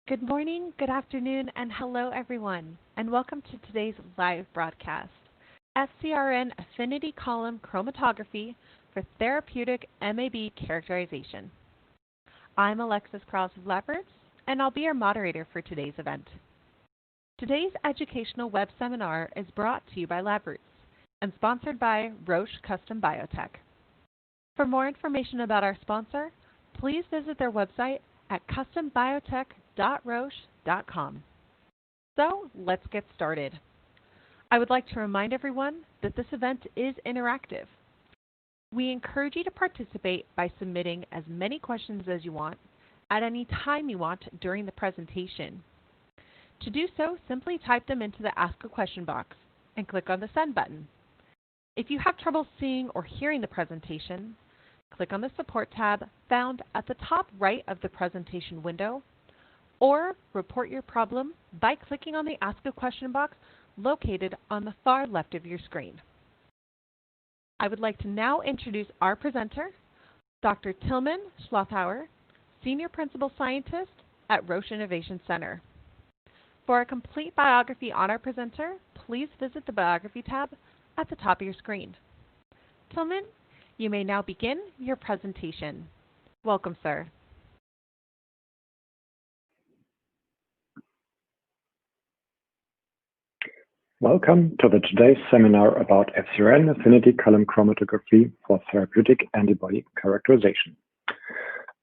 Good morning, good afternoon, and hello everyone, and welcome to today's live broadcast, FcRn Affinity Column Chromatography for Therapeutic mAb Characterization. I'm Alexis Krause of LabRoots, and I'll be your moderator for today's event. Today's educational web seminar is brought to you by LabRoots and sponsored by Roche Custom Biotech. For more information about our sponsor, please visit their website at custombiotech.roche.com. So let's get started. I would like to remind everyone that this event is interactive. We encourage you to participate by submitting as many questions as you want at any time you want during the presentation. To do so, simply type them into the Ask a Question box and click on the Send button. If you have trouble seeing or hearing the presentation, click on the Support tab found at the top right of the presentation window, or report your problem by clicking on the Ask a Question box located on the far left of your screen. I would like to now introduce our presenter, Dr. Tilman Schlothauer, Senior Principal Scientist at Roche Innovation Center. For a complete biography on our presenter, please visit the Biography tab at the top of your screen. Tilman, you may now begin your presentation. Welcome, sir. Welcome to today's seminar about FcRn Affinity Column Chromatography for Therapeutic Antibody Characterization.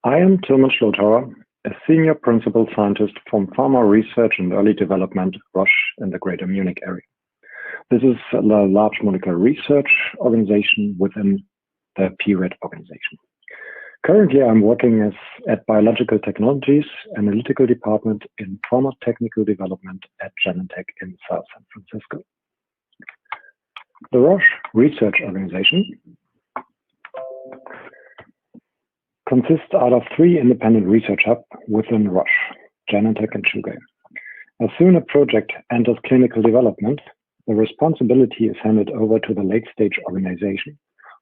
I am Tilman Schlothauer, a Senior Principal Scientist from Pharma Research and Early Development Roche in the Greater Munich area. This is a large molecular research organization within the Ph.D. organization. Currently, I'm working at Biological Technologies Analytical Department in Pharma Technical Development at Genentech in South San Francisco. The Roche Research Organization consists out of 3 independent research hubs within Roche, Genentech and Chugai. As soon as a project enters clinical development, the responsibility is handed over to the late-stage organization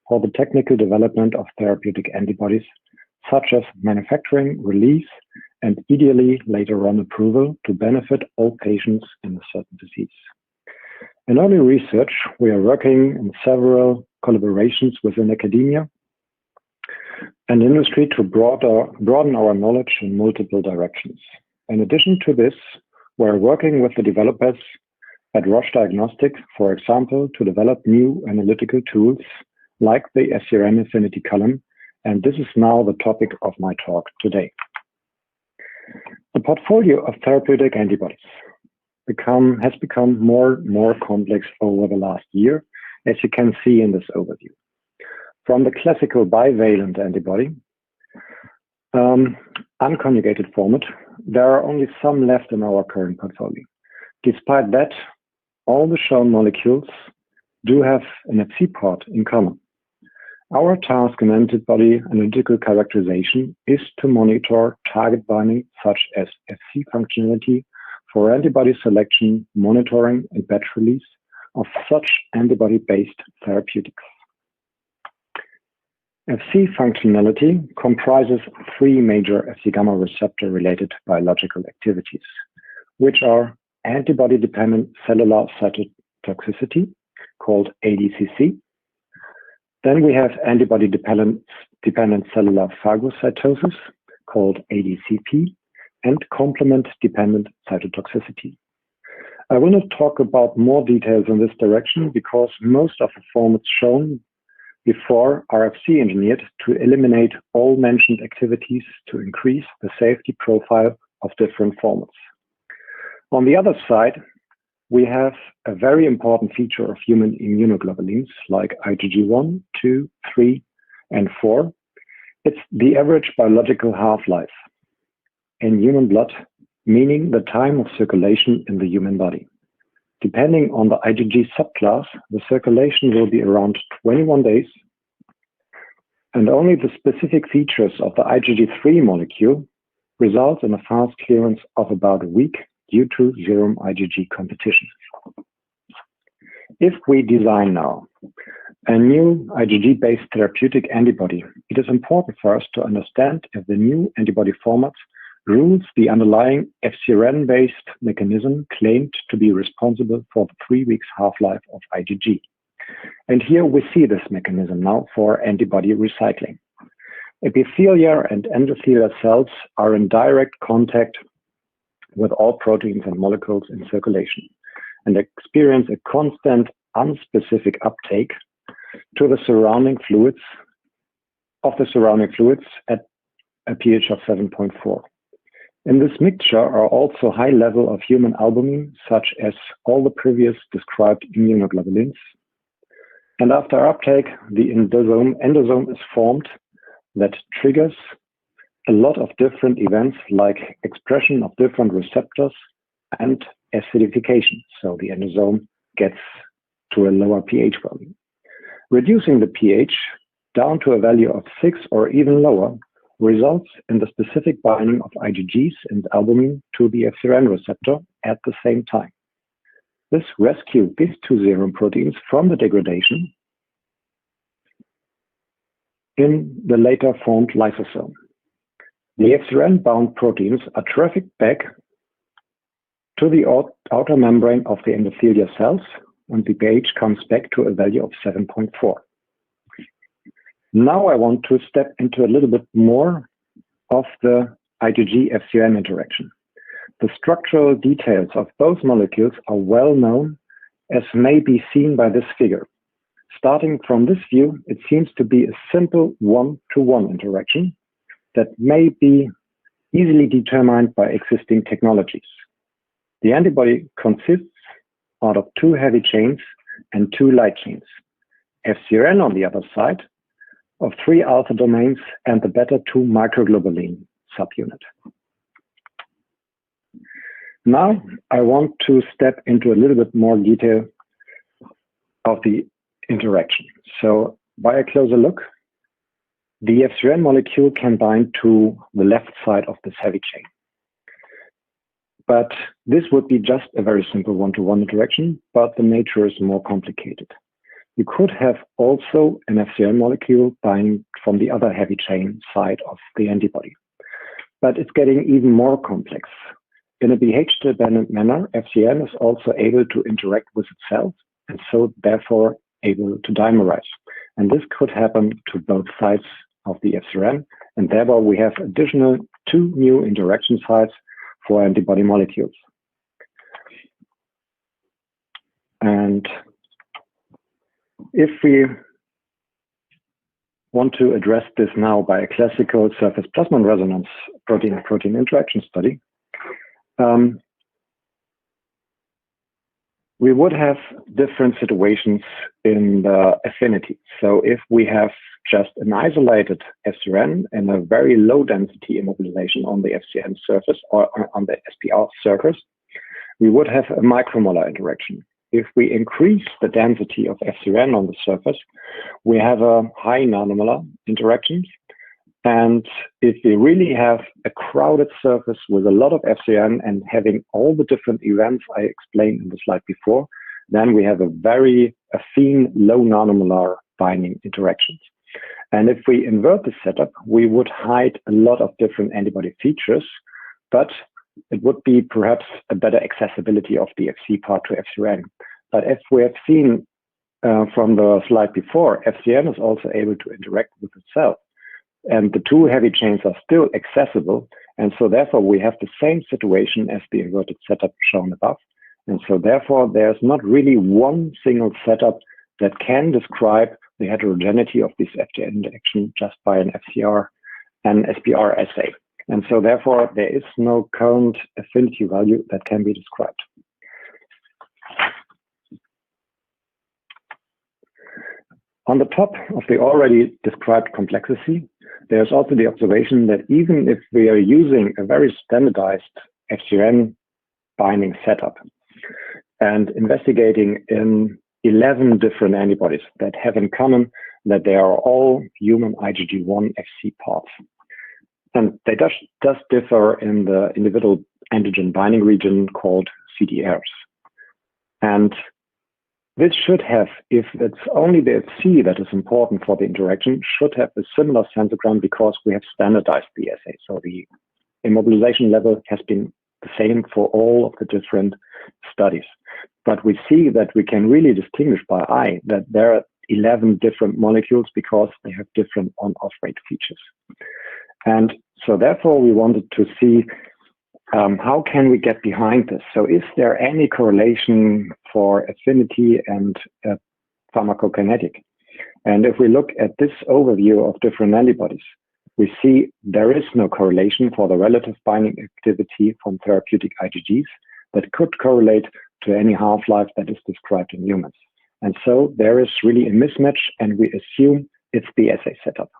for the technical development of therapeutic antibodies, such as manufacturing, release, and ideally later on approval to benefit all patients in a certain disease. In early research, we are working in several collaborations within academia and industry to broaden our knowledge in multiple directions. In addition to this, we are working with the developers at Roche Diagnostics, for example, to develop new analytical tools like the FcRn Affinity column, and this is now the topic of my talk today. The portfolio of therapeutic antibodies has become more and more complex over the last year, as you can see in this overview. From the classical bivalent antibody, unconjugated format, there are only some left in our current portfolio. Despite that, all the shown molecules do have an Fc part in common. Our task in antibody analytical characterization is to monitor target binding such as Fc functionality for antibody selection, monitoring, and batch release of such antibody-based therapeutics. Fc functionality comprises 3 major Fc gamma receptor-related biological activities, which are antibody-dependent cellular cytotoxicity, called ADCC. Then we have antibody-dependent cellular phagocytosis, called ADCP, and complement-dependent cytotoxicity. I will not talk about more details in this direction because most of the formats shown before are Fc engineered to eliminate all mentioned activities to increase the safety profile of different formats. On the other side, we have a very important feature of human immunoglobulins like IgG 1, 2, 3, and 4. It's the average biological half-life in human blood, meaning the time of circulation in the human body. Depending on the IgG subclass, the circulation will be around 21 days, and only the specific features of the IgG3 molecule result in a fast clearance of about a week due to serum IgG competition. If we design now a new IgG-based therapeutic antibody, it is important for us to understand if the new antibody formats rules the underlying FcRn-based mechanism claimed to be responsible for the 3 weeks half-life of IgG. And here we see this mechanism now for antibody recycling. Epithelia and endothelial cells are in direct contact with all proteins and molecules in circulation and experience a constant unspecific uptake to the surrounding fluids at a pH of 7.4. In this mixture are also high level of human albumin, such as all the previous described immunoglobulins. And after uptake, the endosome is formed that triggers a lot of different events like expression of different receptors and acidification. So the endosome gets to a lower pH value. Reducing the pH down to a value of 6 or even lower results in the specific binding of IgGs and albumin to the FcRn receptor at the same time. This rescues these two serum proteins from the degradation in the later formed lysosome. The FcRn-bound proteins are trafficked back to the outer membrane of the endothelial cells, and the pH comes back to a value of 7.4. Now I want to step into a little bit more of the IgG-FcRn interaction. The structural details of both molecules are well known, as may be seen by this figure. Starting from this view, it seems to be a simple one-to-one interaction that may be easily determined by existing technologies. The antibody consists out of 2 heavy chains and 2 light chains. FcRn on the other side of 3 alpha domains and the beta-2 microglobulin subunit. Now I want to step into a little bit more detail of the interaction. So by a closer look, the FcRn molecule can bind to the left side of this heavy chain. But this would be just a very simple one-to-one interaction, but the nature is more complicated. You could have also an FcRn molecule bind from the other heavy chain side of the antibody. But it's getting even more complex. In a pH-dependent manner, FcRn is also able to interact with itself and so therefore able to dimerize. And this could happen to both sides of the FcRn, and thereby we have additional 2 new interaction sites for antibody molecules. And if we want to address this now by a classical surface plasmon resonance protein-protein interaction study, we would have different situations in the affinity. So if we have just an isolated FcRn and a very low density immobilization on the FcRn surface or on the SPR surface, we would have a micromolar interaction. If we increase the density of FcRn on the surface, we have a high nanomolar interactions. And if we really have a crowded surface with a lot of FcRn and having all the different events I explained in the slide before, then we have a very affine low nanomolar binding interactions. And if we invert the setup, we would hide a lot of different antibody features, but it would be perhaps a better accessibility of the Fc part to FcRn. But as we have seen from the slide before, FcRn is also able to interact with itself. And the 2 heavy chains are still accessible. And so therefore we have the same situation as the inverted setup shown above. And so therefore there's not really one single setup that can describe the heterogeneity of this FcRn interaction just by an FcR and SPR assay. And so therefore there is no current affinity value that can be described. On the top of the already described complexity, there's also the observation that even if we are using a very standardized FcRn binding setup and investigating in 11 different antibodies that have in common that they are all human IgG1 Fc parts. And they does differ in the individual antigen binding region called CDRs. And this should have, if it's only the Fc that is important for the interaction, should have a similar sensogram because we have standardized the assay. So the immobilization level has been the same for all of the different studies. But we see that we can really distinguish by eye that there are 11 different molecules because they have different on-off rate features. And so therefore we wanted to see how can we get behind this? So is there any correlation for affinity and pharmacokinetic? And if we look at this overview of different antibodies, we see there is no correlation for the relative binding activity from therapeutic IgGs that could correlate to any half-life that is described in humans. And so there is really a mismatch, and we assume it's the assay setup.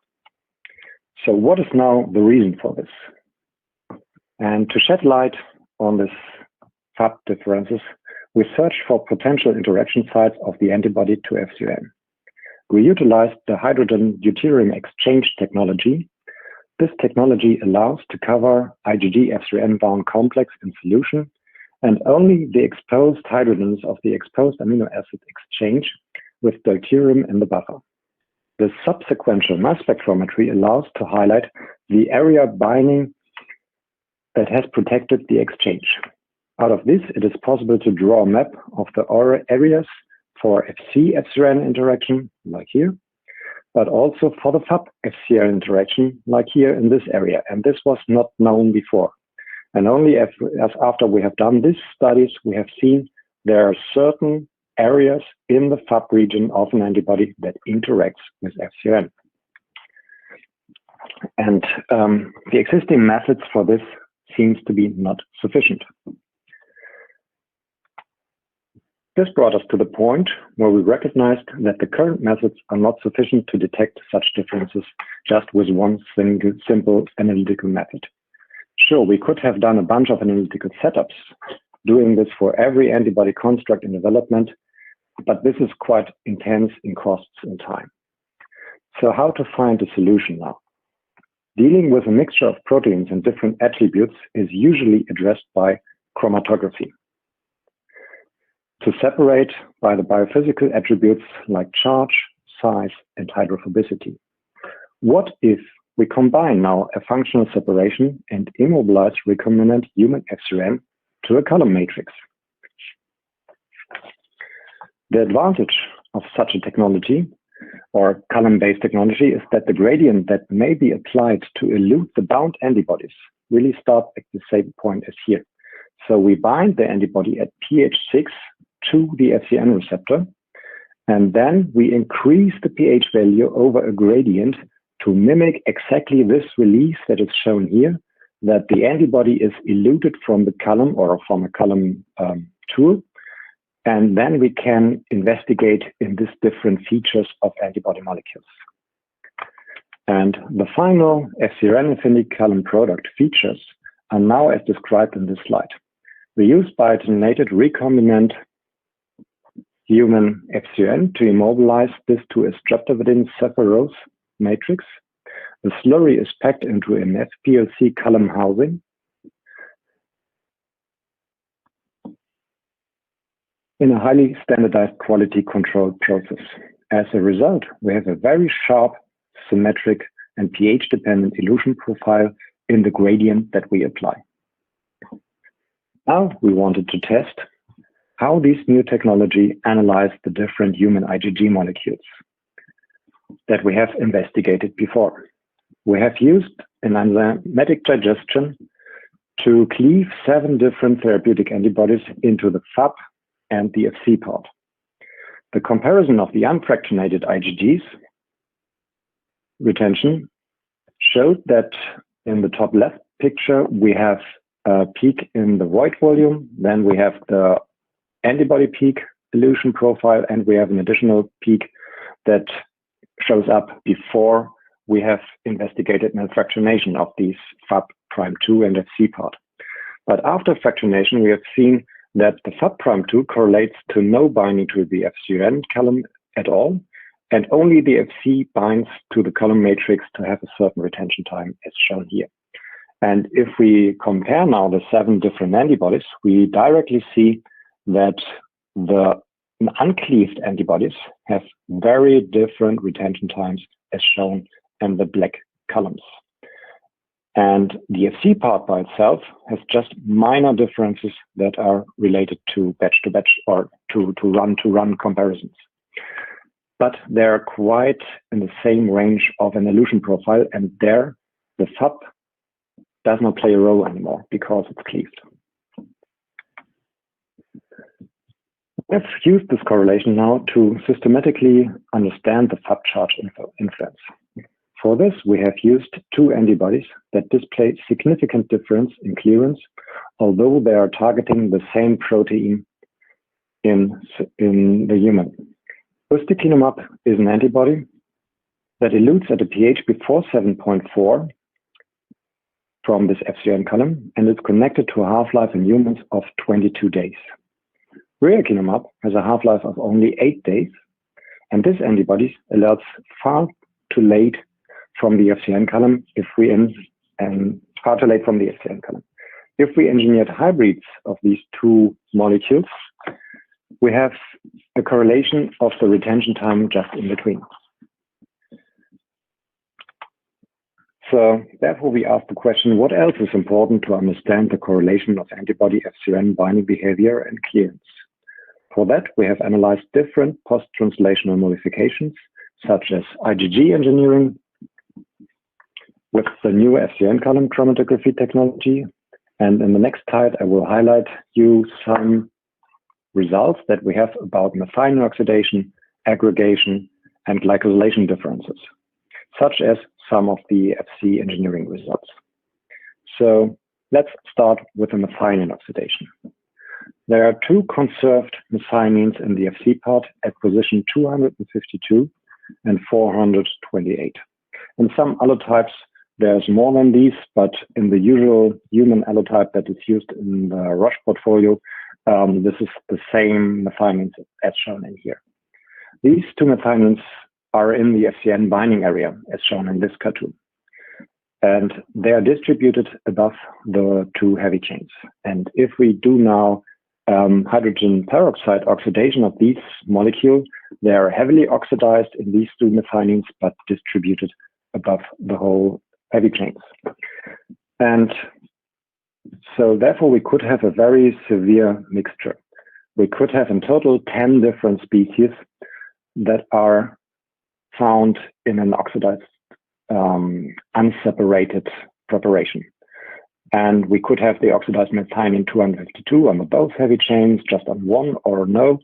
So what is now the reason for this? And to shed light on this Fab differences, we searched for potential interaction sites of the antibody to FcRn. We utilized the hydrogen deuterium exchange technology. This technology allows to cover IgG FcRn bound complex in solution, and only the exposed hydrogens of the exposed amino acid exchange with deuterium in the buffer. The subsequential mass spectrometry allows to highlight the area binding that has protected the exchange. Out of this, it is possible to draw a map of the areas for Fc-FcRn interaction, like here, but also for the Fab-FcRn interaction, like here in this area. And this was not known before. And only as after we have done these studies, we have seen there are certain areas in the Fab region of an antibody that interacts with FcRn. And the existing methods for this seems to be not sufficient. This brought us to the point where we recognized that the current methods are not sufficient to detect such differences just with one simple analytical method. Sure, we could have done a bunch of analytical setups, doing this for every antibody construct in development, but this is quite intense in costs and time. So how to find a solution now? Dealing with a mixture of proteins and different attributes is usually addressed by chromatography, to separate by the biophysical attributes like charge, size, and hydrophobicity. What if we combine now a functional separation and immobilize recombinant human FcRn to a column matrix? The advantage of such a technology, or column-based technology, is that the gradient that may be applied to elute the bound antibodies really starts at the same point as here. So we bind the antibody at pH 6 to the FcRn receptor, and then we increase the pH value over a gradient to mimic exactly this release that is shown here, that the antibody is eluted from the column or from a column tool, and then we can investigate in these different features of antibody molecules. And the final FcRn Affinity column product features are now as described in this slide. We use biochemical recombinant human FcRn to immobilize this to a streptavidin separose matrix. The slurry is packed into an FPLC column housing. In a highly standardized quality control process. As a result, we have a very sharp, symmetric, and pH-dependent elution profile in the gradient that we apply. Now we wanted to test how this new technology analyzed the different human IgG molecules that we have investigated before. We have used an enzymatic digestion to cleave 7 different therapeutic antibodies into the Fab and the Fc part. The comparison of the unfractionated IgGs retention showed that in the top left picture, we have a peak in the void volume, then we have the antibody peak elution profile, and we have an additional peak that shows up before we have investigated malfractionation of these Fab'2 and Fc part. But after fractionation, we have seen that the Fab'2 correlates to no binding to the FcRn column at all, and only the Fc binds to the column matrix to have a certain retention time as shown here. And if we compare now the 7 different antibodies, we directly see that the uncleaved antibodies have very different retention times as shown in the black columns. And the Fc part by itself has just minor differences that are related to batch-to-batch or to run-to-run comparisons. But they're quite in the same range of an elution profile, and there the Fab does not play a role anymore because it's cleaved. Let's use this correlation now to systematically understand the subcharge influence. For this, we have used two antibodies that display significant difference in clearance, although they are targeting the same protein in the human. Ustekinumab is an antibody that elutes at a pH before 7.4 from this FcRn column, and it's connected to a half-life in humans of 22 days. Riakinumab has a half-life of only 8 days, and this antibody alerts far too late from the FcRn column if we engineered hybrids of these two molecules, we have a correlation of the retention time just in between. So therefore we ask the question, what else is important to understand the correlation of antibody FcRn binding behavior and clearance? For that, we have analyzed different post-translational modifications, such as IgG engineering with the new FcRn column chromatography technology. And in the next slide, I will highlight you some results that we have about methionine oxidation, aggregation, and glycosylation differences, such as some of the Fc engineering results. So let's start with the methionine oxidation. There are two conserved methionines in the Fc part at position 252 and 428. In some allotypes, there's more than these, but in the usual human allotype that is used in the Roche portfolio, this is the same methionines as shown in here. These two methionines are in the FcRn binding area, as shown in this cartoon. And they are distributed above the two heavy chains. And if we do now hydrogen peroxide oxidation of these molecules, they are heavily oxidized in these two methionines, but distributed above the whole heavy chains. And so therefore we could have a very severe mixture. We could have in total 10 different species that are found in an oxidized, unseparated preparation. And we could have the oxidized methionine 252 on the both heavy chains, just on one or no.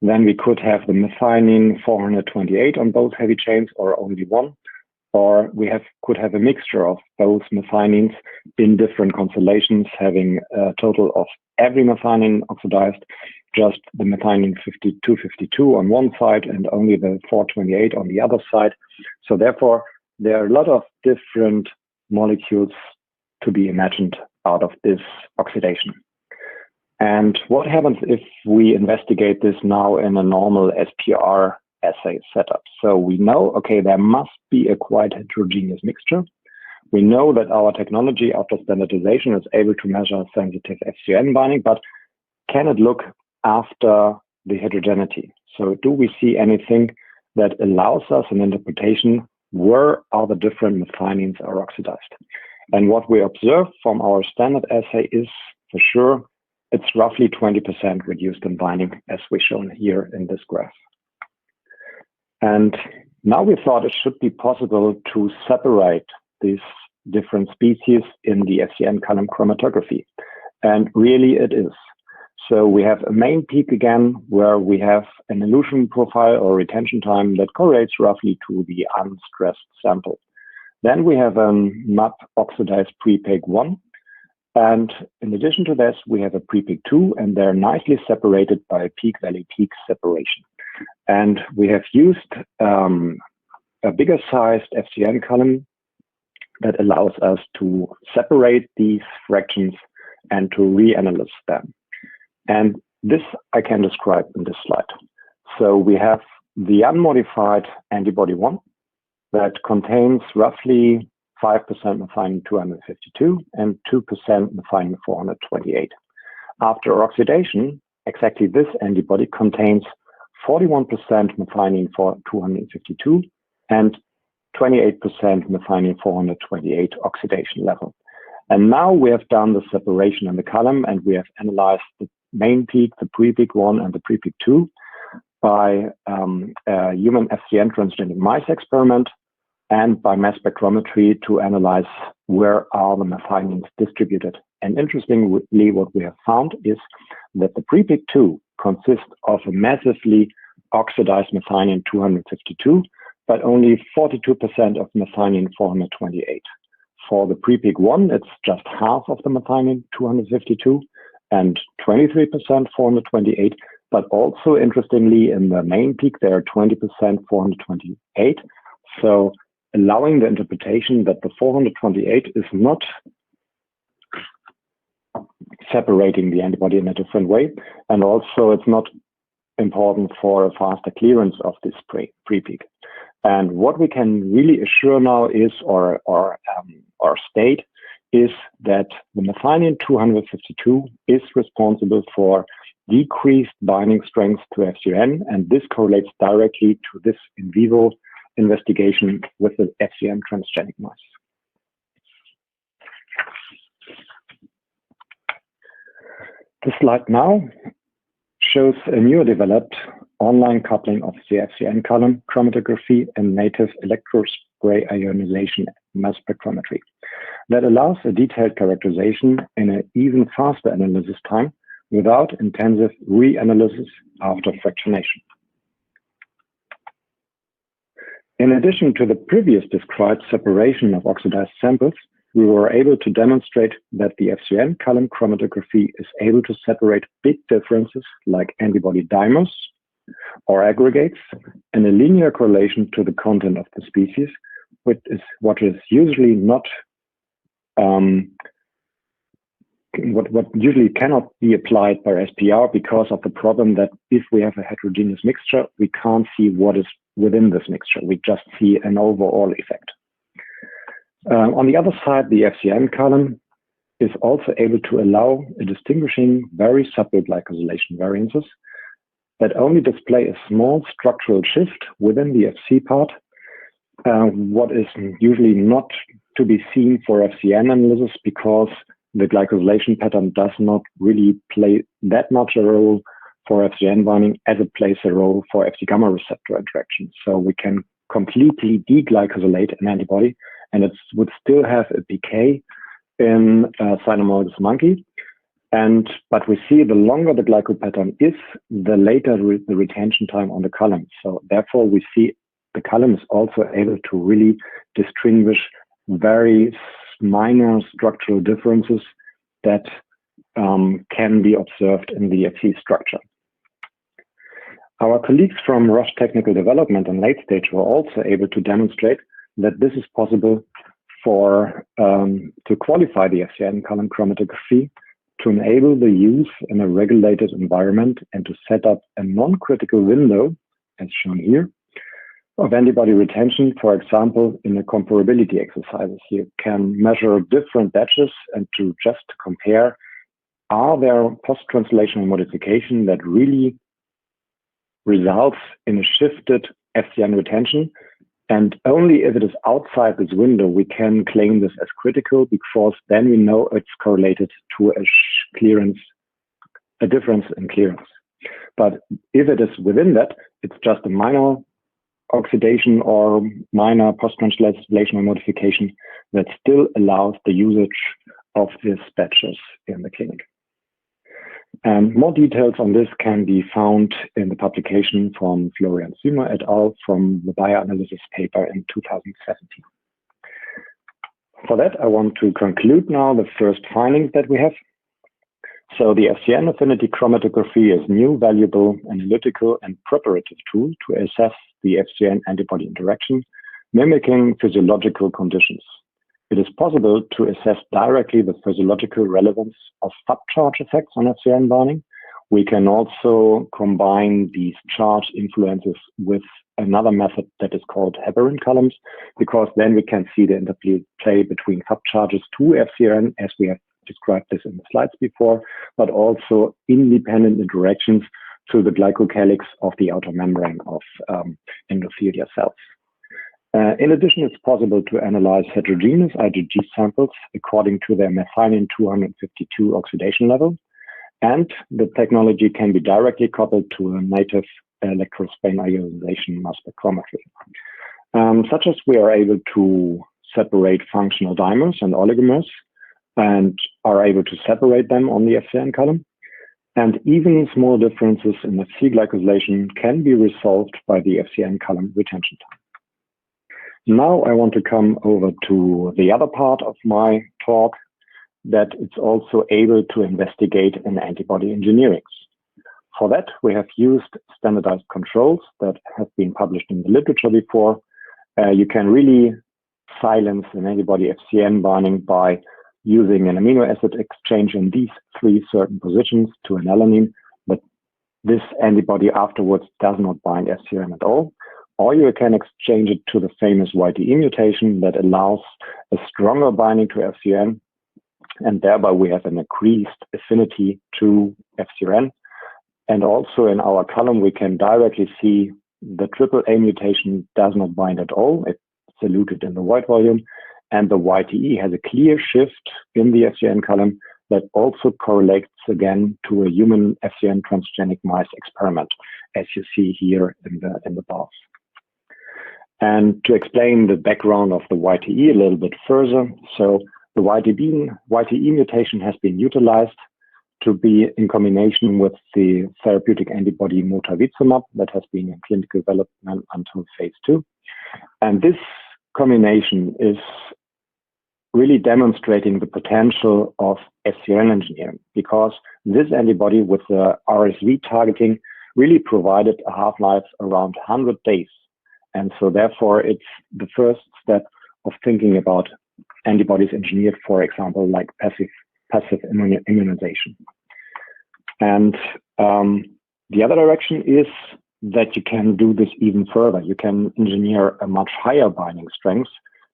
Then we could have the methionine 428 on both heavy chains or only one. Or we could have a mixture of both methionines in different constellations, having a total of every methionine oxidized, just the methionine 252 on one side and only the 428 on the other side. So therefore, there are a lot of different molecules to be imagined out of this oxidation. And what happens if we investigate this now in a normal SPR assay setup? So we know, okay, there must be a quite heterogeneous mixture. We know that our technology after standardization is able to measure sensitive FcRn binding, but can it look after the heterogeneity? So do we see anything that allows us an interpretation where all the different methionines are oxidized? And what we observe from our standard assay is, for sure, it's roughly 20% reduced in binding, as we shown here in this graph. And now we thought it should be possible to separate these different species in the FcRn column chromatography. And really it is. So we have a main peak again, where we have an elution profile or retention time that correlates roughly to the unstressed sample. Then we have a mAb oxidized pre-peak 1. And in addition to this, we have a pre-peak 2, and they're nicely separated by peak valley peak separation. And we have used a bigger sized FcRn column that allows us to separate these fractions and to reanalyze them. And this I can describe in this slide. So we have the unmodified antibody 1 that contains roughly 5% methionine 252 and 2% methionine 428. After oxidation, exactly this antibody contains 41% methionine for 252 and 28% methionine 428 oxidation level. And now we have done the separation in the column, and we have analyzed the main peak, the pre-peak 1 and the pre-peak 2 by a human FcRn transgenic mice experiment and by mass spectrometry to analyze where are the methyonines distributed. And interestingly, what we have found is that the pre-peak 2 consists of a massively oxidized methionine 252, but only 42% of methionine 428. For the pre-peak 1, it's just half of the methionine 252 and 23% 428. But also interestingly, in the main peak, there are 20% 428. So allowing the interpretation that the 428 is not separating the antibody in a different way. And also it's not important for a faster clearance of this pre-peak. And what we can really assure now is, or state, is that the methionine 252 is responsible for decreased binding strength to FcRn, and this correlates directly to this in vivo investigation with the FcRn transgenic mice. The slide now shows a newly developed online coupling of the FcRn column chromatography and native electrospray ionization mass spectrometry that allows a detailed characterization in an even faster analysis time without intensive reanalysis after fractionation. In addition to the previous described separation of oxidized samples, we were able to demonstrate that the FcRn column chromatography is able to separate big differences like antibody dimers or aggregates in a linear correlation to the content of the species, which is what is usually not what usually cannot be applied by SPR because of the problem that if we have a heterogeneous mixture, we can't see what is within this mixture. We just see an overall effect. On the other side, the FcRn column is also able to allow a distinguishing very subtle glycosylation variances that only display a small structural shift within the Fc part, what is usually not to be seen for FcRn analysis because the glycosylation pattern does not really play that much a role for FcRn binding as it plays a role for Fc gamma receptor interaction. So we can completely deglycosylate an antibody and it would still have a PK in cynomolgus monkey. But we see the longer the glyco pattern is, the later the retention time on the column. So therefore we see the column is also able to really distinguish very minor structural differences that can be observed in the Fc structure. Our colleagues from Roche Technical Development and Late Stage were also able to demonstrate that this is possible for to qualify the FcRn column chromatography to enable the use in a regulated environment and to set up a non-critical window, as shown here, of antibody retention, for example, in a comparability exercises. You can measure different batches and to just compare, are there post-translational modification that really results in a shifted FcRn retention? And only if it is outside this window, we can claim this as critical because then we know it's correlated to a difference in clearance. But if it is within that, it's just a minor oxidation or minor post-translational modification that still allows the usage of these batches in the clinic. And more details on this can be found in the publication from Florian Zümer et al. From the bioanalysis paper in 2017. For that, I want to conclude now the first findings that we have. So the FcRn Affinity chromatography is a new, valuable, analytical, and preparative tool to assess the FcRn antibody interaction, mimicking physiological conditions. It is possible to assess directly the physiological relevance of subcharge effects on FcRn binding. We can also combine these charge influences with another method that is called heparin columns, because then we can see the interplay between subcharges to FcRn, as we have described this in the slides before, but also independent interactions to the glycocalyx of the outer membrane of endothelial cells. In addition, it's possible to analyze heterogeneous IgG samples according to their methionine 252 oxidation level, and the technology can be directly coupled to a native electrospin ionization mass spectrometry. Such as we are able to separate functional dimers and oligomers and are able to separate them on the FcRn column. And even small differences in Fc glycosylation can be resolved by the FcRn column retention time. Now I want to come over to the other part of my talk, that it's also able to investigate in antibody engineering. For that, we have used standardized controls that have been published in the literature before. You can really silence an antibody FcRn binding by using an amino acid exchange in these three certain positions to an alanine, but this antibody afterwards does not bind FcRn at all. Or you can exchange it to the famous YTE mutation that allows a stronger binding to FcRn, and thereby we have an increased affinity to FcRn. And also in our column, we can directly see the AAA mutation does not bind at all. It's eluted in the white volume. And the YTE has a clear shift in the FcRn column that also correlates again to a human FcRn transgenic mice experiment, as you see here in the bars. And to explain the background of the YTE a little bit further, so the YTE mutation has been utilized to be in combination with the therapeutic antibody motavirmab that has been in clinical development until phase 2. And this combination is really demonstrating the potential of FcRn engineering, because this antibody with the RSV targeting really provided a half-life around 100 days. And so therefore, it's the first step of thinking about antibodies engineered, for example, like passive immunization. And the other direction is that you can do this even further. You can engineer a much higher binding strength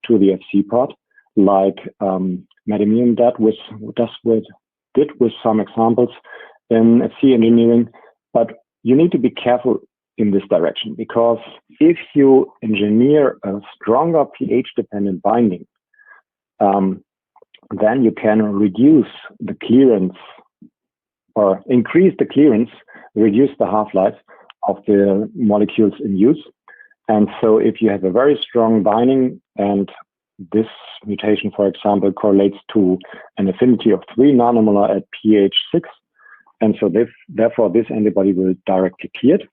to the Fc part, like MedImmune did with some examples in Fc engineering. But you need to be careful in this direction, because if you engineer a stronger pH-dependent binding, then you can reduce the clearance or increase the clearance, reduce the half-life of the molecules in use. And so if you have a very strong binding, and this mutation, for example, correlates to an affinity of 3 nanomolar at pH 6, and so therefore this antibody will directly clear it.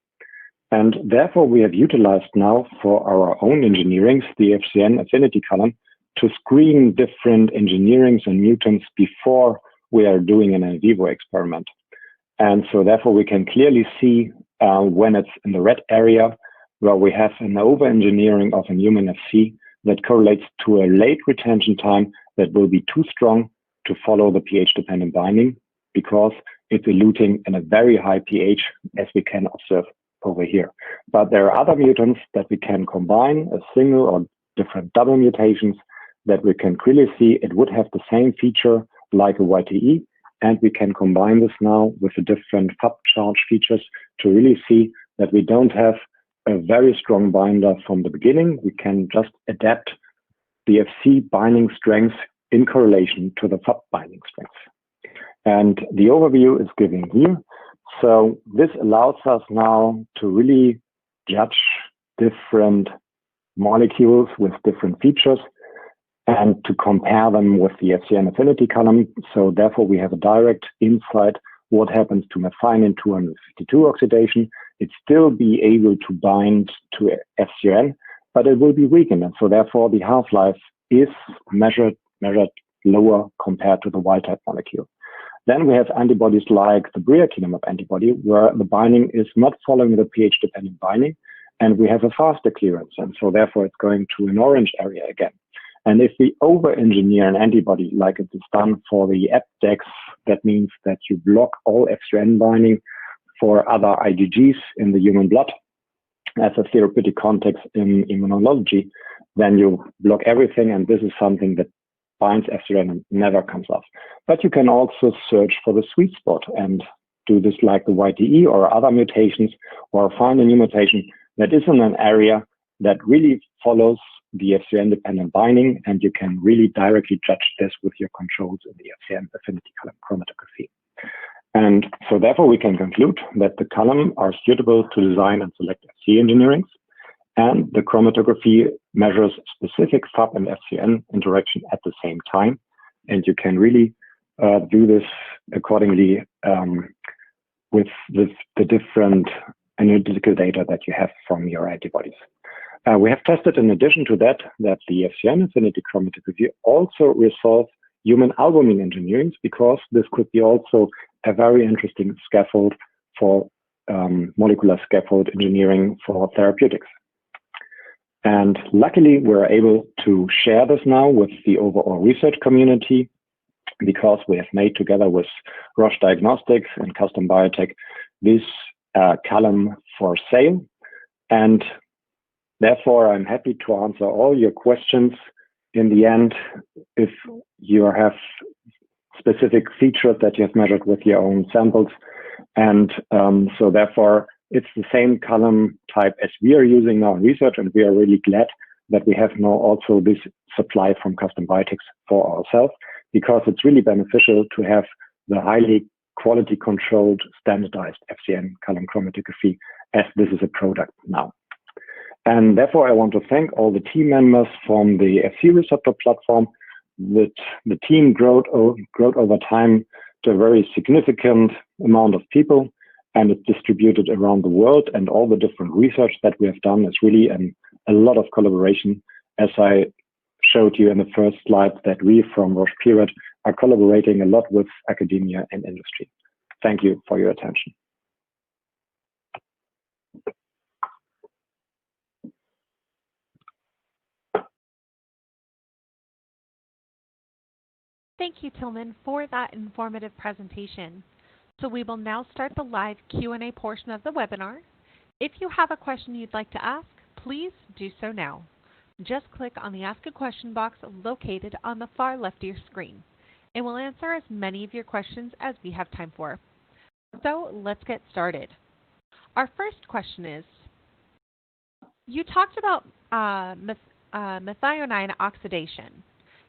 And therefore we have utilized now for our own engineerings the FcRn Affinity column to screen different engineerings and mutants before we are doing an in vivo experiment. And so therefore we can clearly see when it's in the red area where we have an over-engineering of a human Fc that correlates to a late retention time that will be too strong to follow the pH-dependent binding, because it's eluting in a very high pH, as we can observe over here. But there are other mutants that we can combine, a single or different double mutations, that we can clearly see it would have the same feature like a YTE, and we can combine this now with the different Subcharge features to really see that we don't have a very strong binder from the beginning. We can just adapt the Fc binding strength in correlation to the Fab binding strength. And the overview is given here. So this allows us now to really judge different molecules with different features and to compare them with the FcRn Affinity column. So therefore we have a direct insight what happens to methionine 252 oxidation. It still be able to bind to FcRn, but it will be weakened. And so therefore the half-life is measured lower compared to the wild-type molecule. Then we have antibodies like the Biography antibody, where the binding is not following the pH-dependent binding, and we have a faster clearance. And so therefore it's going to an orange area again. And if we over-engineer an antibody like it is done for the EPDEX, that means that you block all FcRn binding for other IgGs in the human blood as a therapeutic context in immunology, then you block everything, and this is something that binds FcRn and never comes off. But you can also search for the sweet spot and do this like the YTE or other mutations, or find a new mutation that is in an area that really follows the FcRn-dependent binding, and you can really directly judge this with your controls in the FcRn Affinity column chromatography. And so therefore we can conclude that the column are suitable to design and select Fc engineerings, and the chromatography measures specific Fab and FcRn interaction at the same time, and you can really do this accordingly with the different analytical data that you have from your antibodies. We have tested in addition to that the FcRn Affinity chromatography also resolves human albumin engineering, because this could be also a very interesting scaffold for molecular scaffold engineering for therapeutics. And luckily, we're able to share this now with the overall research community, because we have made together with Roche Diagnostics and Custom Biotech this column for sale. And therefore, I'm happy to answer all your questions in the end if you have specific features that you have measured with your own samples. And so therefore, it's the same column type as we are using now in research, and we are really glad that we have now also this supply from Custom Biotech for ourselves, because it's really beneficial to have the highly quality controlled standardized FcRn column chromatography, as this is a product now. And therefore, I want to thank all the team members from the Fc receptor platform. That the team grew over time to a very significant amount of people, and it's distributed around the world, and all the different research that we have done is really a lot of collaboration. As I showed you in the first slide, that we from Roche Period are collaborating a lot with academia and industry. Thank you for your attention. Thank you, Tilman, for that informative presentation. So we will now start the live Q&A portion of the webinar. If you have a question you'd like to ask, please do so now. Just click on the Ask a Question box located on the far left of your screen. It will answer as many of your questions as we have time for. So let's get started. Our first question is, you talked about methionine oxidation.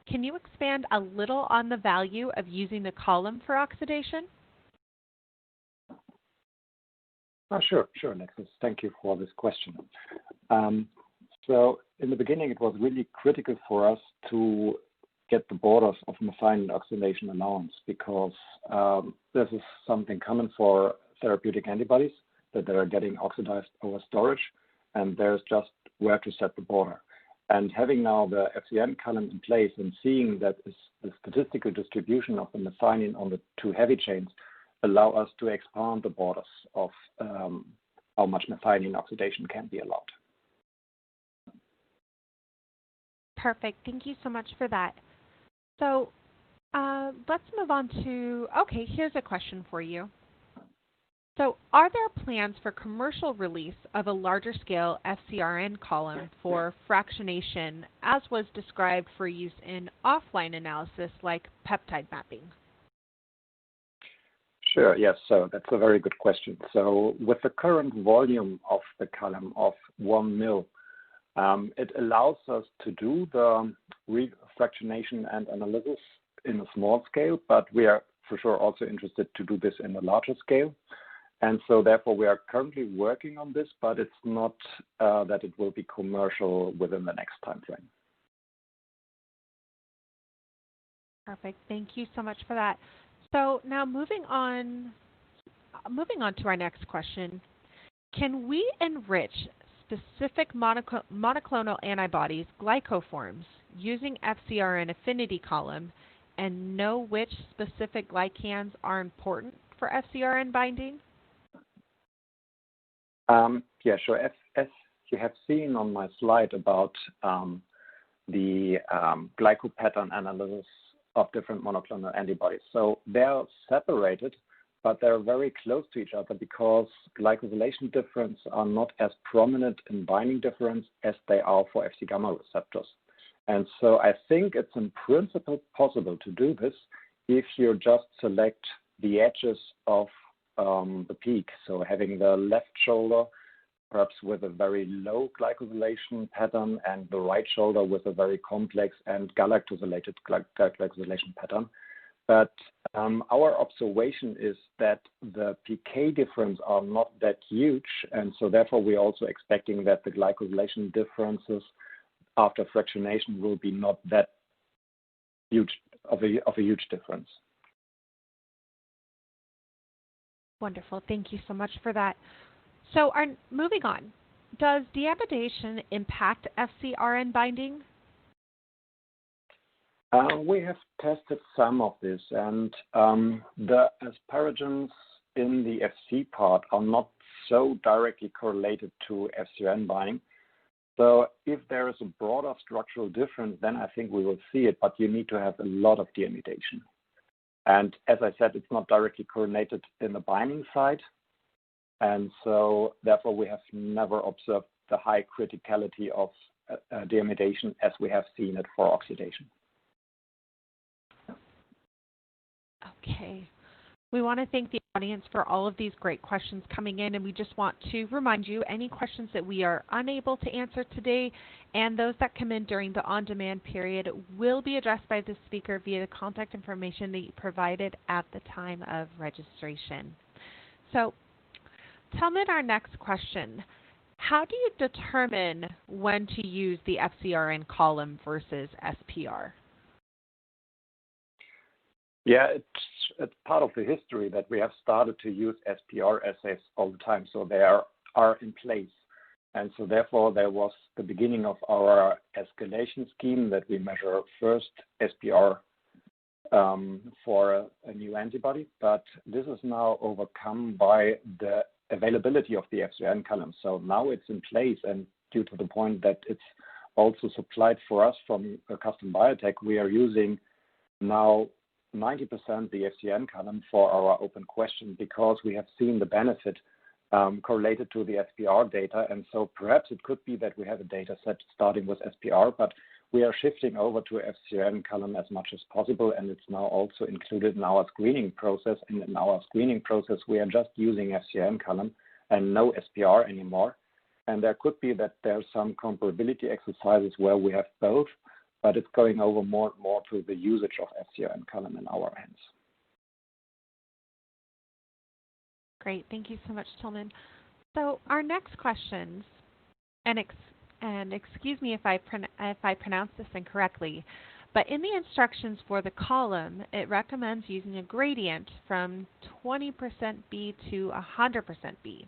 Can you expand a little on the value of using the column for oxidation? Sure, Alexis. Thank you for this question. So in the beginning, it was really critical for us to get the borders of methionine oxidation allowance, because this is something common for therapeutic antibodies, that they are getting oxidized over storage, and there's just where to set the border. And having now the FcRn column in place and seeing that the statistical distribution of the methionine on the two heavy chains allow us to expand the borders of how much methionine oxidation can be allowed. Perfect. Thank you so much for that. So let's move on to, okay, here's a question for you. So are there plans for commercial release of a larger scale FcRn column for fractionation, as was described for use in offline analysis like peptide mapping? Sure, yes, so that's a very good question. So with the current volume of the column of 1 mil, it allows us to do the refractionation and analysis in a small scale, but we are for sure also interested to do this in a larger scale. And so therefore we are currently working on this, but it's not that it will be commercial within the next time frame. Perfect. Thank you so much for that. So now moving on to our next question. Can we enrich specific monoclonal antibodies, glycoforms, using FcRn Affinity column and know which specific glycans are important for FcRn binding? Yeah, sure. As you have seen on my slide about the glycopattern analysis of different monoclonal antibodies. So they're separated, but they're very close to each other, because glycosylation difference are not as prominent in binding difference as they are for Fc gamma receptors. And so I think it's in principle possible to do this if you just select the edges of the peak. So having the left shoulder perhaps with a very low glycosylation pattern, and the right shoulder with a very complex and galactosylated glycosylation pattern. But our observation is that the PK difference are not that huge, and so therefore we're also expecting that the glycosylation differences after fractionation will be not that huge of a huge difference. Wonderful. Thank you so much for that. So moving on, does deamidation impact FcRn binding? We have tested some of this, and the asparagines in the Fc part are not so directly correlated to FcRn binding. So if there is a broader structural difference, then I think we will see it, but you need to have a lot of deamidation. And as I said, it's not directly correlated in the binding side. And so therefore we have never observed the high criticality of deamidation as we have seen it for oxidation. Okay. We want to thank the audience for all of these great questions coming in, and we just want to remind you any questions that we are unable to answer today and those that come in during the on-demand period will be addressed by the speaker via the contact information that you provided at the time of registration. So, Tilman, our next question. How do you determine when to use the FcRn column versus SPR? Yeah, it's part of the history that we have started to use SPR assays all the time, so they are in place. And so therefore there was the beginning of our escalation scheme that we measure first SPR for a new antibody, but this is now overcome by the availability of the FcRn column. So now it's in place, and due to the point that it's also supplied for us from a custom biotech, we are using now 90% the FcRn column for our open question because we have seen the benefit correlated to the SPR data. And so perhaps it could be that we have a data set starting with SPR, but we are shifting over to FcRn column as much as possible, and it's now also included in our screening process. And in our screening process, we are just using FcRn column and no SPR anymore. And there could be that there's some comparability exercises where we have both, but it's going over more and more to the usage of FcRn column in our hands. Great. Thank you so much, Tilman. So our next questions, and excuse me if I pronounce this incorrectly, but in the instructions for the column, it recommends using a gradient from 20% B to 100% B.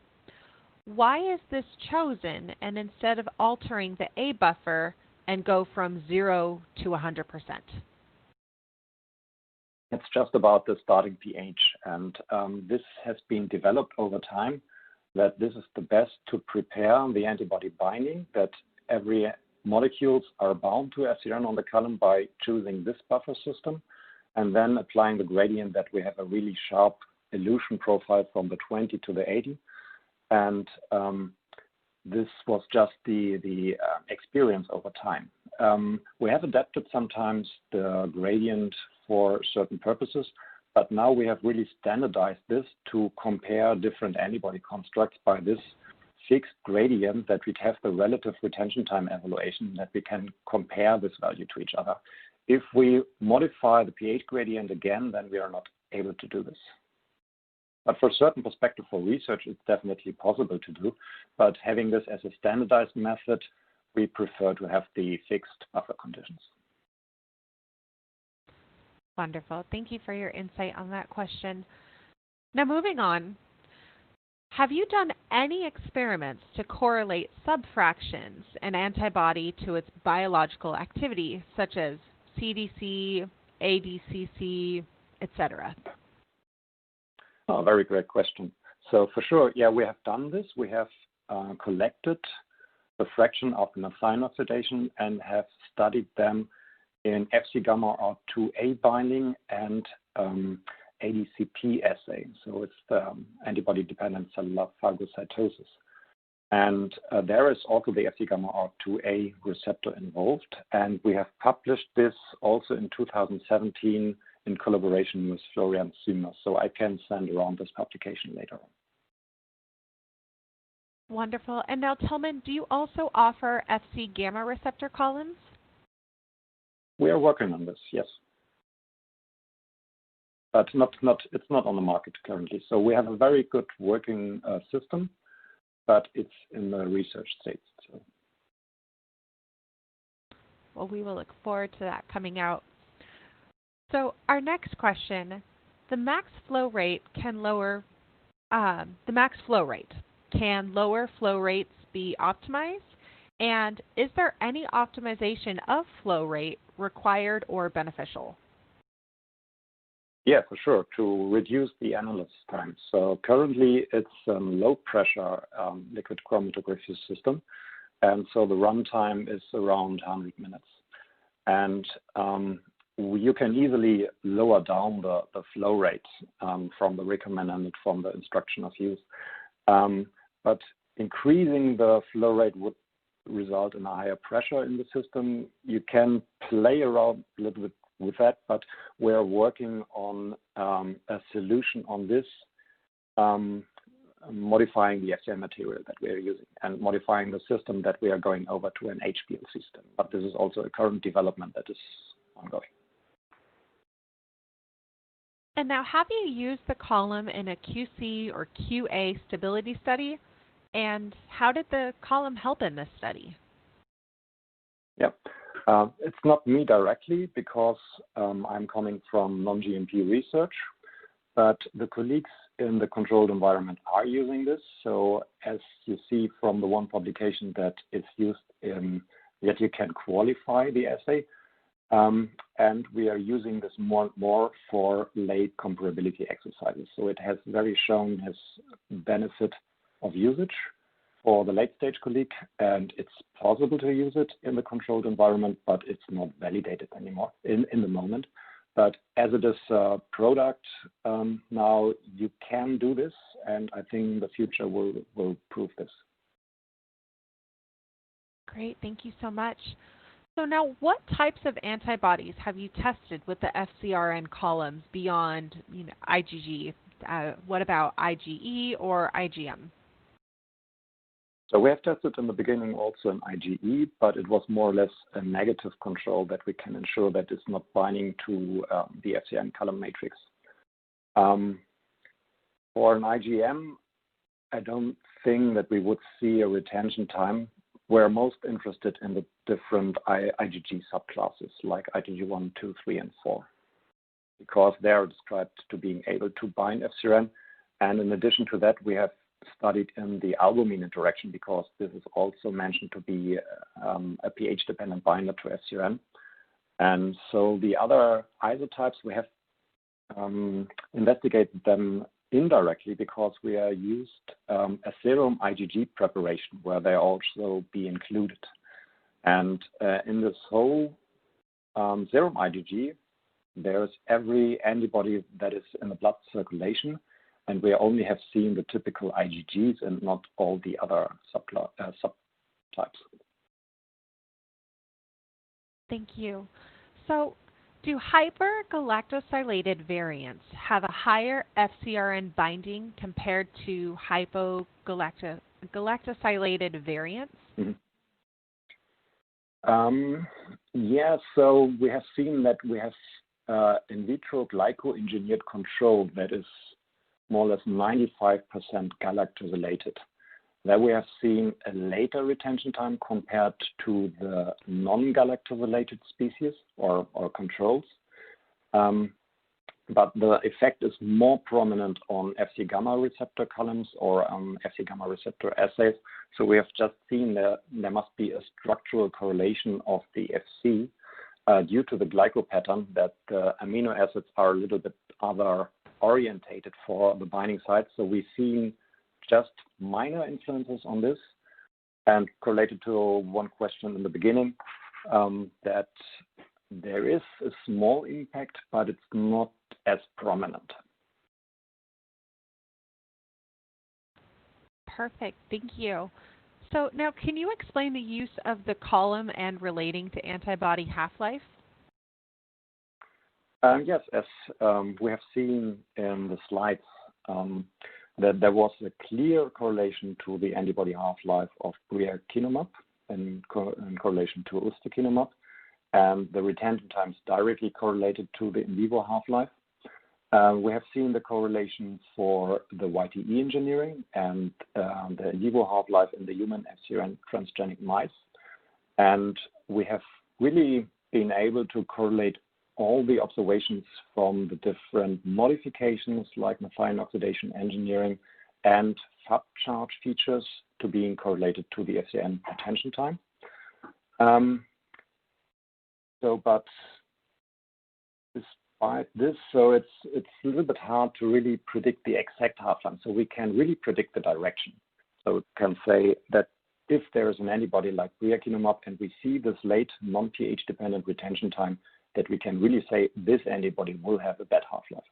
Why is this chosen, and instead of altering the A buffer and go from 0 to 100%? It's just about the starting pH, and this has been developed over time that this is the best to prepare the antibody binding, that every molecules are bound to FcRn on the column by choosing this buffer system, and then applying the gradient that we have a really sharp elution profile from the 20 to the 80. And this was just the experience over time. We have adapted sometimes the gradient for certain purposes, but now we have really standardized this to compare different antibody constructs by this fixed gradient that we have the relative retention time evaluation that we can compare this value to each other. If we modify the pH gradient again, then we are not able to do this. But for a certain perspective for research, it's definitely possible to do. But having this as a standardized method, we prefer to have the fixed buffer conditions. Wonderful. Thank you for your insight on that question. Now moving on, have you done any experiments to correlate subfractions an antibody to its biological activity, such as CDC, ADCC, etc.? Oh, very great question. So for sure, yeah, we have done this. We have collected the fraction of methionine oxidation and have studied them in Fc gamma R2A binding and ADCP assay. So it's the antibody-dependent cellular phagocytosis. And there is also the Fc gamma R2A receptor involved. And we have published this also in 2017 in collaboration with Florian Zümer. So I can send around this publication later on. Wonderful. And now, Tilman, do you also offer Fc gamma receptor columns? We are working on this, yes. But it's not on the market currently. So we have a very good working system, but it's in the research stage. So. Well, we will look forward to that coming out. So our next question, the max flow rate can lower flow rates be optimized? And is there any optimization of flow rate required or beneficial? Yeah, for sure, to reduce the analysis time. So currently it's a low pressure liquid chromatography system. And so the runtime is around 100 minutes. And you can easily lower down the flow rate from the recommended from the instruction of use. But increasing the flow rate would result in a higher pressure in the system. You can play around a little bit with that, but we're working on a solution on this, modifying the FcRn material that we are using and modifying the system that we are going over to an HPL system. But this is also a current development that is ongoing. And now, have you used the column in a QC or QA stability study? And how did the column help in this study? Yeah, it's not me directly because I'm coming from non-GMP research, but the colleagues in the controlled environment are using this. So as you see from the one publication that it's used in, that you can qualify the assay. And we are using this more and more for late comparability exercises. So it has very shown its benefit of usage for the late stage colleague, and it's possible to use it in the controlled environment, but it's not validated anymore in the moment. But as it is a product, now you can do this, and I think the future will prove this. Great, thank you so much. So now, what types of antibodies have you tested with the FcRn columns beyond, IgG? What about IgE or IgM? So we have tested in the beginning also an IgE, but it was more or less a negative control that we can ensure that it's not binding to the FcRn column matrix. For an IgM, I don't think that we would see a retention time. We're most interested in the different IgG subclasses like IgG 1, 2, 3, and 4, because they are described to being able to bind FcRn. And in addition to that, we have studied in the albumin interaction because this is also mentioned to be a pH-dependent binder to FcRn. And so the other isotypes, we have investigated them indirectly because we are used a serum IgG preparation where they also be included. And in this whole serum IgG, there's every antibody that is in the blood circulation, and we only have seen the typical IgGs and not all the other subtypes. Thank you. So, do hypergalactosylated variants have a higher FcRn binding compared to hypogalactosylated variants? Mm-hmm. Yeah, so we have seen that we have in vitro glyco-engineered control that is more or less 95% galactosylated. There we have seen a later retention time compared to the non-galactosylated species or controls. But the effect is more prominent on Fc gamma receptor columns or Fc gamma receptor assays. So we have just seen that there must be a structural correlation of the Fc due to the glyco pattern that the amino acids are a little bit other orientated for the binding site. So we've seen just minor influences on this, and related to one question in the beginning, that there is a small impact, but it's not as prominent. Perfect, thank you. So now, can you explain the use of the column and relating to antibody half-life? Yes, as we have seen in the slides, a that there was a clear correlation to the antibody half-life of Biocemab in correlation to ustekinumab, and the retention times directly correlated to the in vivo half-life. We have seen the correlation for the YTE engineering and the in vivo half-life in the human FcRn transgenic mice. And we have really been able to correlate all the observations from the different modifications like methionine oxidation engineering and Subcharge features to being correlated to the FcRn retention time. But despite this, so it's a little bit hard to really predict the exact half-life. So we can really predict the direction. So we can say that if there is an antibody like Biocemab and we see this late non-pH dependent retention time, that we can really say this antibody will have a bad half-life.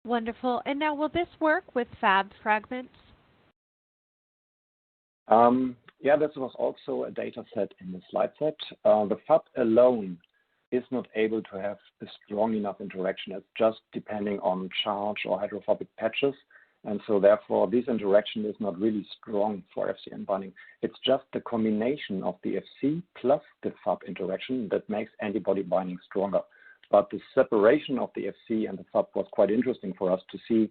Wonderful. And now, will this work with Fab fragments? Yeah, this was also a data set in the slide set. The Fab alone is not able to have a strong enough interaction. It's just depending on charge or hydrophobic patches. And so therefore, this interaction is not really strong for FcRn binding. It's just the combination of the Fc plus the Fab interaction that makes antibody binding stronger. But the separation of the Fc and the Fab was quite interesting for us to see.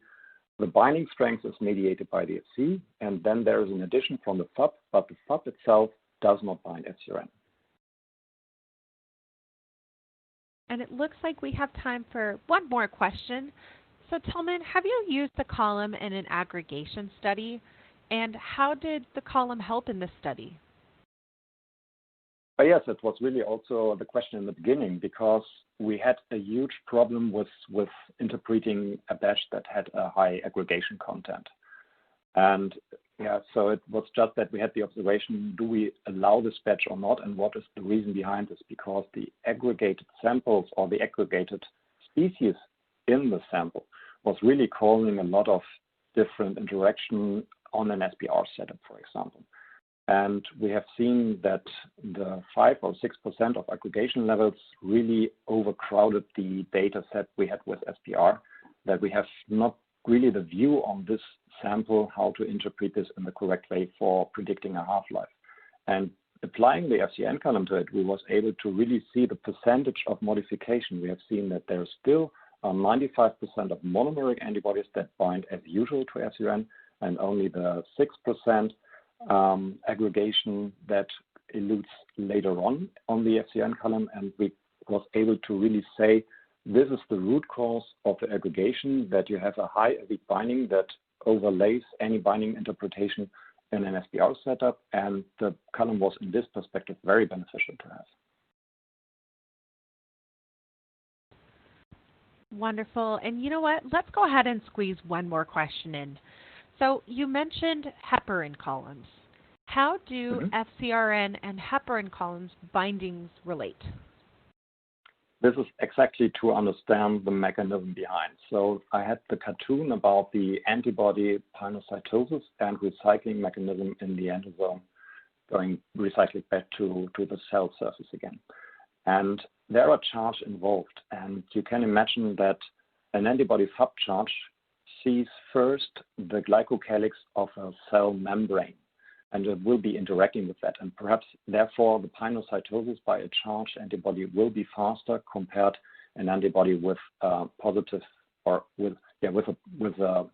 The binding strength is mediated by the Fc, and then there is an addition from the Fab, but the Fab itself does not bind FcRn. And it looks like we have time for one more question. So Tilman, have you used the column in an aggregation study? And how did the column help in this study? Yes, it was really also the question in the beginning, because we had a huge problem with interpreting a batch that had a high aggregation content. And yeah, so it was just that we had the observation, do we allow this batch or not? And what is the reason behind this? Because the aggregated samples or the aggregated species in the sample was really causing a lot of different interaction on an SPR setup, for example. And we have seen that the 5 or 6% of aggregation levels really overcrowded the data set we had with SPR, that we have not really the view on this sample, how to interpret this in the correct way for predicting a half-life. And applying the FcRn column to it, we was able to really see the percentage of modification. We have seen that there's still 95% of monomeric antibodies that bind as usual to FcRn, and only the 6% aggregation that eludes later on the FcRn column. And we was able to really say this is the root cause of the aggregation, that you have a high weak binding that overlays any binding interpretation in an SPR setup, and the column was in this perspective very beneficial to have. Wonderful. And you know what? Let's go ahead and squeeze one more question in. So you mentioned heparin columns. How do FcRn and heparin columns bindings relate? This is exactly to understand the mechanism behind. So I had the cartoon about the antibody pinocytosis and recycling mechanism in the endosome, going recycling back to the cell surface again. And there are charge involved. And you can imagine that an antibody subcharge sees first the glycocalyx of a cell membrane, and it will be interacting with that. And perhaps, therefore, the pinocytosis by a charged antibody will be faster compared an antibody with positive or with a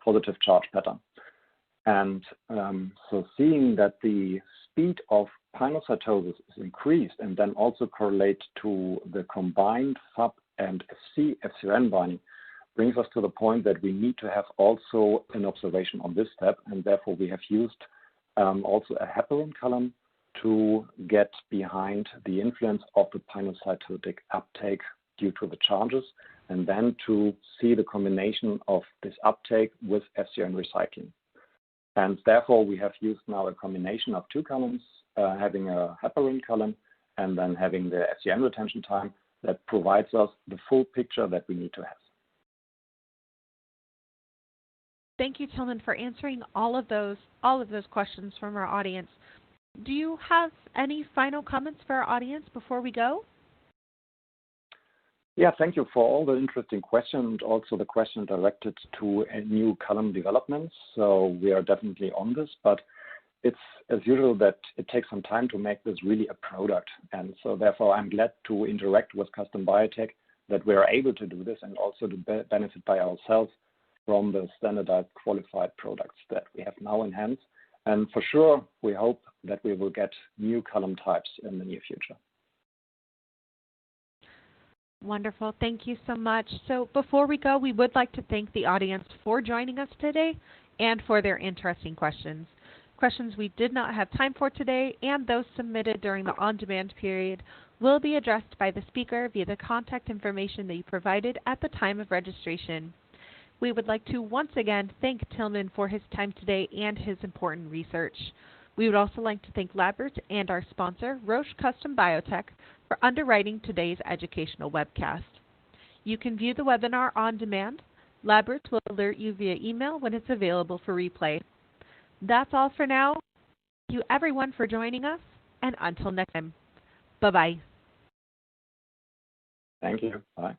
positive charge pattern. And so seeing that the speed of pinocytosis is increased and then also correlate to the combined Fab and FcRn binding brings us to the point that we need to have also an observation on this step, and therefore we have used also a heparin column to get behind the influence of the pinocytotic uptake due to the charges, and then to see the combination of this uptake with FcRn recycling. And therefore we have used now a combination of two columns, having a heparin column and then having the FcRn retention time that provides us the full picture that we need to have. Thank you, Tilman, for answering all of those questions from our audience. Do you have any final comments for our audience before we go? Yeah, thank you for all the interesting questions and also the question directed to new column developments. So we are definitely on this, but it's as usual that it takes some time to make this really a product. And so therefore I'm glad to interact with Custom Biotech that we are able to do this and also to benefit by ourselves from the standardized qualified products that we have now in hand. And for sure, we hope that we will get new column types in the near future. Wonderful. Thank you so much. So before we go, we would like to thank the audience for joining us today and for their interesting questions. Questions we did not have time for today and those submitted during the on-demand period will be addressed by the speaker via the contact information that you provided at the time of registration. We would like to once again thank Tilman for his time today and his important research. We would also like to thank Labbert and our sponsor, Roche Custom Biotech, for underwriting today's educational webcast. You can view the webinar on demand. Labbert will alert you via email when it's available for replay. That's all for now. Thank you everyone for joining us, and until next time, bye-bye. Thank you. Bye.